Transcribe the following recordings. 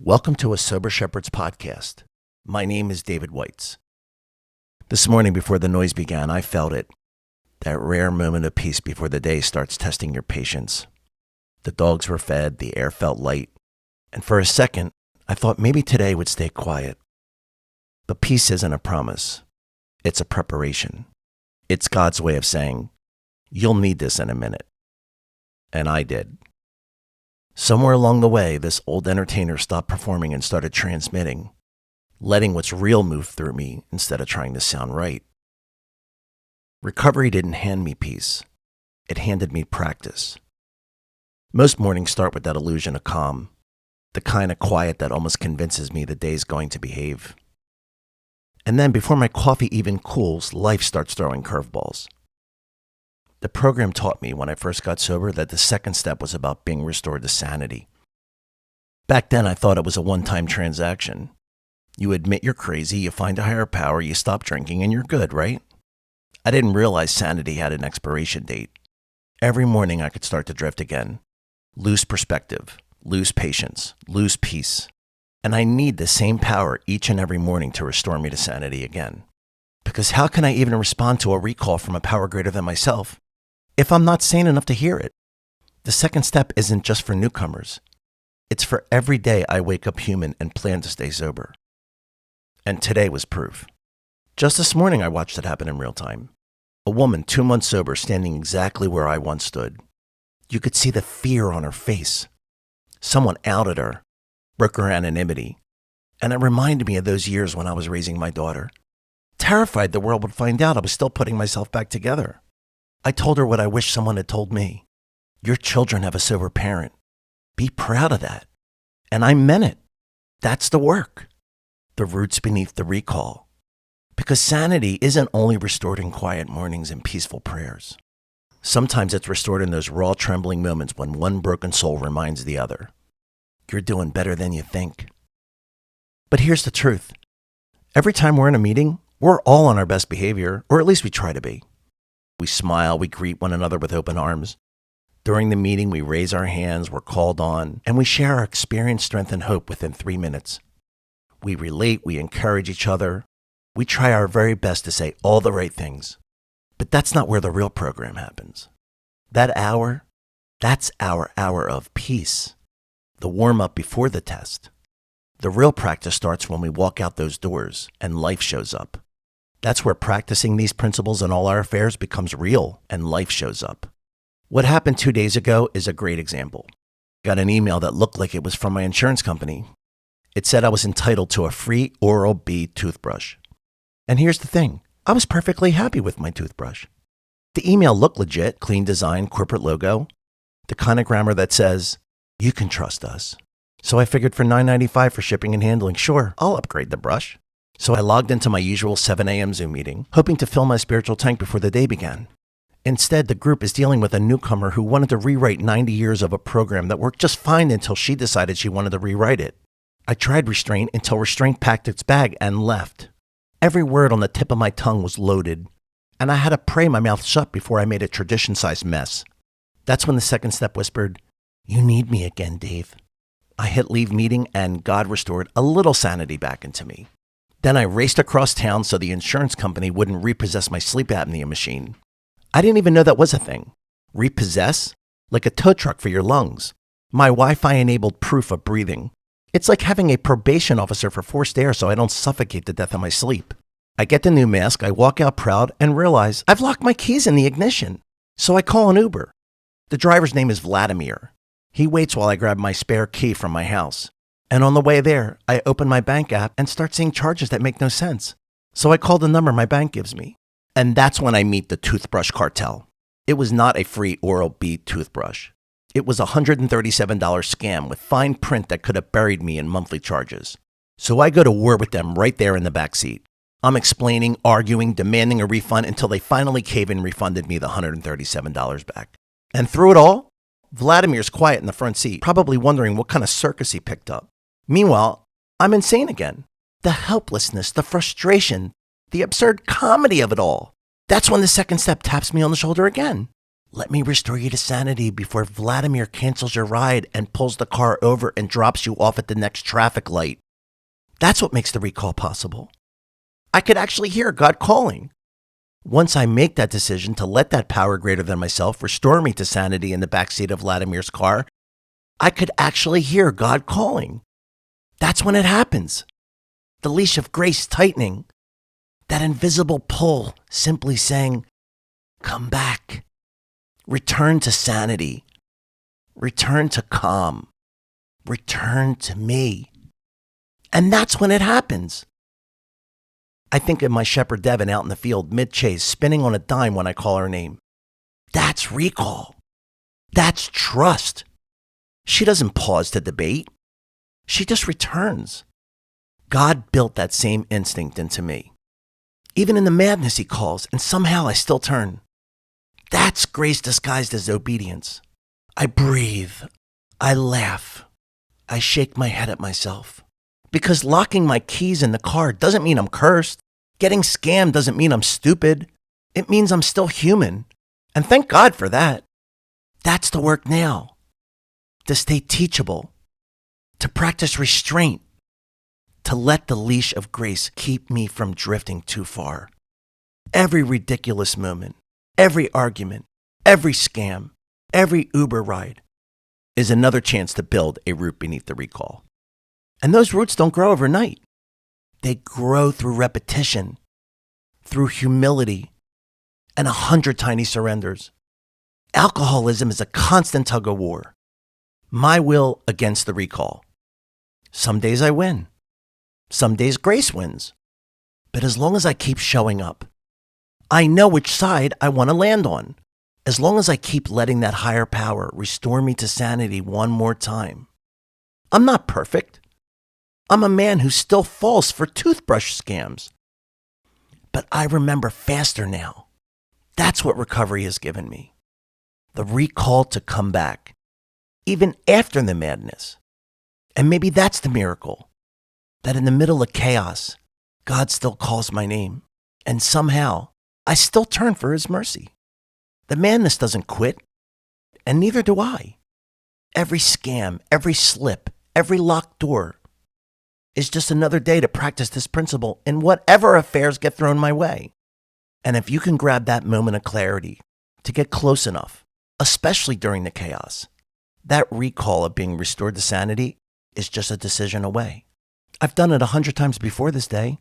Welcome to a Sober Shepherds podcast. My name is David Whites. This morning before the noise began, I felt it. That rare moment of peace before the day starts testing your patience. The dogs were fed, the air felt light, and for a second, I thought maybe today would stay quiet. But peace isn't a promise. It's a preparation. It's God's way of saying, you'll need this in a minute. And I did. Somewhere along the way, this old entertainer stopped performing and started transmitting, letting what's real move through me instead of trying to sound right. Recovery didn't hand me peace. It handed me practice. Most mornings start with that illusion of calm, the kind of quiet that almost convinces me the day's going to behave. And then before my coffee even cools, life starts throwing curveballs. The program taught me when I first got sober that the second step was about being restored to sanity. Back then, I thought it was a one-time transaction. You admit you're crazy, you find a higher power, you stop drinking, and you're good, right? I didn't realize sanity had an expiration date. Every morning I could start to drift again. Lose perspective, lose patience, lose peace. And I need the same power each and every morning to restore me to sanity again. Because how can I even respond to a recall from a power greater than myself if I'm not sane enough to hear it? The second step isn't just for newcomers. It's for every day I wake up human and plan to stay sober. And today was proof. Just this morning I watched it happen in real time. A woman 2 months sober standing exactly where I once stood. You could see the fear on her face. Someone outed her, broke her anonymity. And it reminded me of those years when I was raising my daughter. Terrified the world would find out I was still putting myself back together. I told her what I wish someone had told me. Your children have a sober parent. Be proud of that. And I meant it. That's the work. The roots beneath the recall. Because sanity isn't only restored in quiet mornings and peaceful prayers. Sometimes it's restored in those raw, trembling moments when one broken soul reminds the other, you're doing better than you think. But here's the truth. Every time we're in a meeting, we're all on our best behavior, or at least we try to be. We smile, we greet one another with open arms. During the meeting, we raise our hands, we're called on, and we share our experience, strength, and hope within 3 minutes. We relate, we encourage each other. We try our very best to say all the right things. But that's not where the real program happens. That hour, that's our hour of peace. The warm-up before the test. The real practice starts when we walk out those doors and life shows up. That's where practicing these principles in all our affairs becomes real and life shows up. What happened 2 days ago is a great example. Got an email that looked like it was from my insurance company. It said I was entitled to a free Oral-B toothbrush. And here's the thing. I was perfectly happy with my toothbrush. The email looked legit, clean design, corporate logo. The kind of grammar that says, you can trust us. So I figured for $9.95 for shipping and handling, sure, I'll upgrade the brush. So I logged into my usual 7 a.m. Zoom meeting, hoping to fill my spiritual tank before the day began. Instead, the group is dealing with a newcomer who wanted to rewrite 90 years of a program that worked just fine until she decided she wanted to rewrite it. I tried restraint until restraint packed its bag and left. Every word on the tip of my tongue was loaded, and I had to pray my mouth shut before I made a tradition-sized mess. That's when the second step whispered, you need me again, Dave. I hit leave meeting and God restored a little sanity back into me. Then I raced across town so the insurance company wouldn't repossess my sleep apnea machine. I didn't even know that was a thing. Repossess? Like a tow truck for your lungs. My Wi-Fi enabled proof of breathing. It's like having a probation officer for forced air so I don't suffocate to death in my sleep. I get the new mask, I walk out proud and realize I've locked my keys in the ignition. So I call an Uber. The driver's name is Vladimir. He waits while I grab my spare key from my house. And on the way there, I open my bank app and start seeing charges that make no sense. So I call the number my bank gives me. And that's when I meet the toothbrush cartel. It was not a free Oral-B toothbrush. It was a $137 scam with fine print that could have buried me in monthly charges. So I go to war with them right there in the back seat. I'm explaining, arguing, demanding a refund until they finally cave in and refunded me the $137 back. And through it all, Vladimir's quiet in the front seat, probably wondering what kind of circus he picked up. Meanwhile, I'm insane again. The helplessness, the frustration, the absurd comedy of it all. That's when the second step taps me on the shoulder again. Let me restore you to sanity before Vladimir cancels your ride and pulls the car over and drops you off at the next traffic light. That's what makes the recall possible. I could actually hear God calling. Once I make that decision to let that power greater than myself restore me to sanity in the backseat of Vladimir's car, I could actually hear God calling. That's when it happens. The leash of grace tightening. That invisible pull simply saying, come back. Return to sanity. Return to calm. Return to me. And that's when it happens. I think of my shepherd Devin out in the field mid-chase, spinning on a dime when I call her name. That's recall. That's trust. She doesn't pause to debate. She just returns. God built that same instinct into me. Even in the madness he calls, and somehow I still turn. That's grace disguised as obedience. I breathe. I laugh. I shake my head at myself. Because locking my keys in the car doesn't mean I'm cursed. Getting scammed doesn't mean I'm stupid. It means I'm still human. And thank God for that. That's the work now. To stay teachable. To practice restraint. To let the leash of grace keep me from drifting too far. Every ridiculous moment, every argument, every scam, every Uber ride is another chance to build a root beneath the recall. And those roots don't grow overnight. They grow through repetition, through humility, and 100 tiny surrenders. Alcoholism is a constant tug of war. My will against the recall. Some days I win. Some days grace wins. But as long as I keep showing up, I know which side I want to land on. As long as I keep letting that higher power restore me to sanity one more time. I'm not perfect. I'm a man who still falls for toothbrush scams. But I remember faster now. That's what recovery has given me. The recall to come back, even after the madness. And maybe that's the miracle, that in the middle of chaos, God still calls my name. And somehow, I still turn for his mercy. The madness doesn't quit, and neither do I. Every scam, every slip, every locked door is just another day to practice this principle in whatever affairs get thrown my way. And if you can grab that moment of clarity to get close enough, especially during the chaos, that recall of being restored to sanity is just a decision away. I've done it 100 times before this day.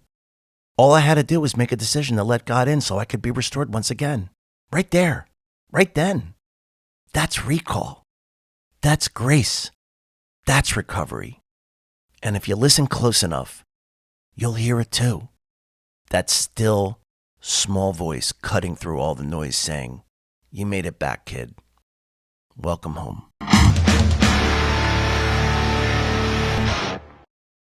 All I had to do was make a decision to let God in so I could be restored once again. Right there, right then. That's recall. That's grace. That's recovery. And if you listen close enough, you'll hear it too. That still, small voice cutting through all the noise saying, "You made it back, kid. Welcome home."